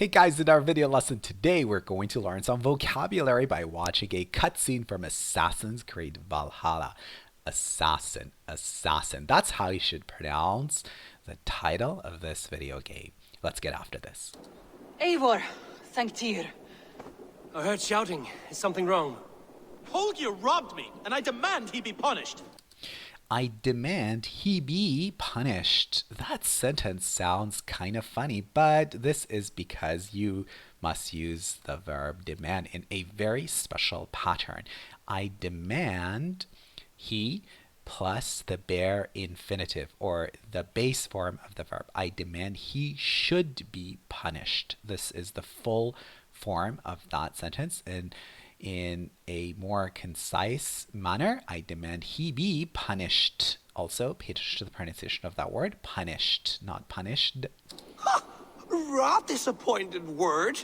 Hey guys, in our video lesson today, we're going to learn some vocabulary by watching a cutscene from Assassin's Creed Valhalla. Assassin, assassin. That's how you should pronounce the title of this video game. Let's get after this. Eivor, thank Tyr. I heard shouting. Is something wrong? Holger robbed me, and I demand he be punished. I demand he be punished. That sentence sounds kind of funny, but this is because you must use the verb demand in a very special pattern. I demand he plus the bare infinitive, or the base form of the verb. I demand he should be punished. This is the full form of that sentence, and in a more concise manner, I demand he be punished. Also, pay attention to the pronunciation of that word. Punished, not punished. Rot disappointed word.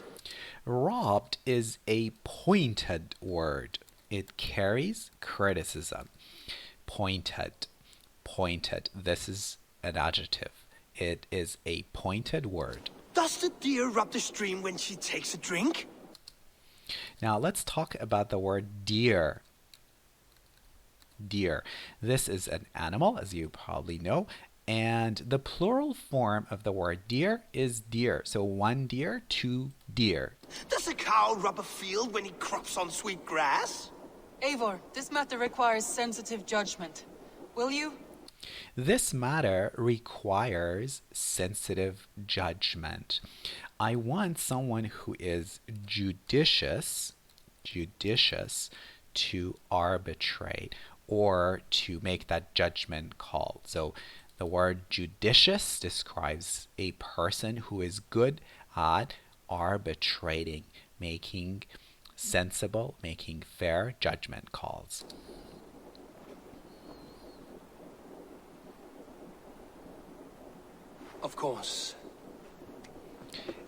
Robbed is a pointed word. It carries criticism. Pointed, pointed. This is an adjective. It is a pointed word. Does the deer rub the stream when she takes a drink? Now let's talk about the word deer. Deer. This is an animal, as you probably know, and the plural form of the word deer is deer. So one deer, two deer. Does a cow rub a field when he crops on sweet grass? Eivor, this matter requires sensitive judgment. Will you? This matter requires sensitive judgment. I want someone who is judicious to arbitrate or to make that judgment call. So the word judicious describes a person who is good at arbitrating, making sensible, making fair judgment calls. Of course.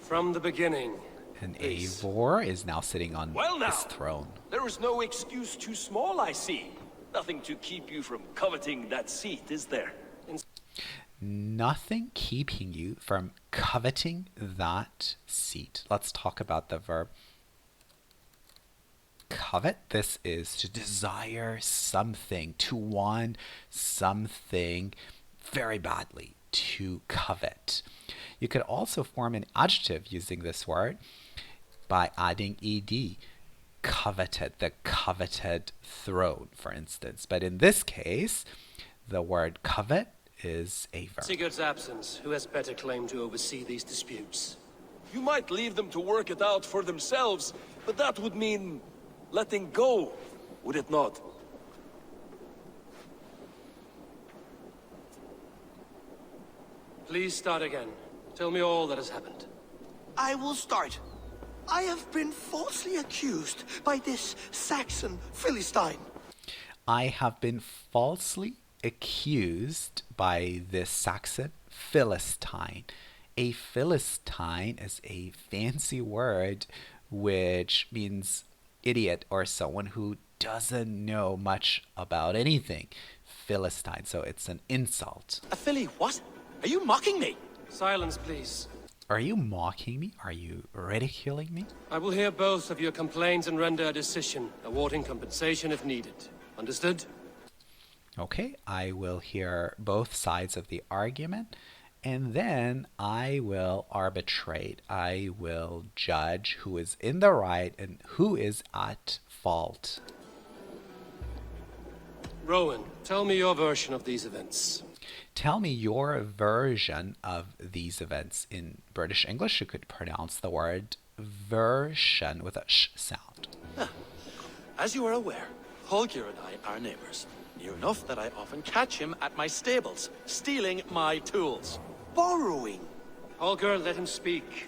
From the beginning. And Eivor is now sitting on his throne. There is no excuse too small, I see. Nothing to keep you from coveting that seat, is there? Nothing keeping you from coveting that seat. Let's talk about the verb covet. This is to desire something, to want something very badly, to covet. You could also form an adjective using this word by adding ed. Coveted, the coveted throne, for instance. But in this case, the word covet is a verb. Sigurd's absence. Who has better claim to oversee these disputes? You might leave them to work it out for themselves, but that would mean letting go, would it not? Please start again. Tell me all that has happened. I will start. I have been falsely accused by this Saxon Philistine. I have been falsely accused by this Saxon Philistine. A Philistine is a fancy word which means idiot or someone who doesn't know much about anything. Philistine, so it's an insult. A Philly what? Are you mocking me? Silence, please. Are you mocking me? Are you ridiculing me? I will hear both of your complaints and render a decision, awarding compensation if needed. Understood? Okay, I will hear both sides of the argument, and then I will arbitrate. I will judge who is in the right and who is at fault. Rowan, tell me your version of these events. Tell me your version of these events. In British English, you could pronounce the word version with a sh sound. As you are aware, Holger and I are neighbors. Near enough that I often catch him at my stables, stealing my tools. Borrowing. Holger, let him speak.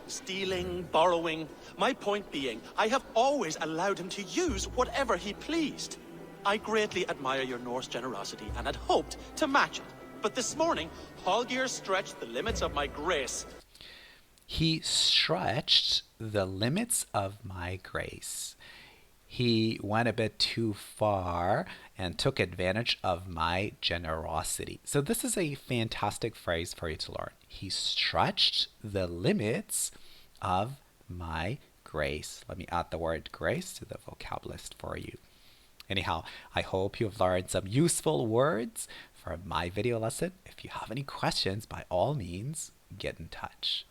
Stealing, borrowing. My point being, I have always allowed him to use whatever he pleased. I greatly admire your Norse generosity and had hoped to match it. But this morning, Holger stretched the limits of my grace. He stretched the limits of my grace. He went a bit too far and took advantage of my generosity. So this is a fantastic phrase for you to learn. He stretched the limits of my grace. Let me add the word grace to the vocab list for you. Anyhow, I hope you've learned some useful words from my video lesson. If you have any questions, by all means, get in touch.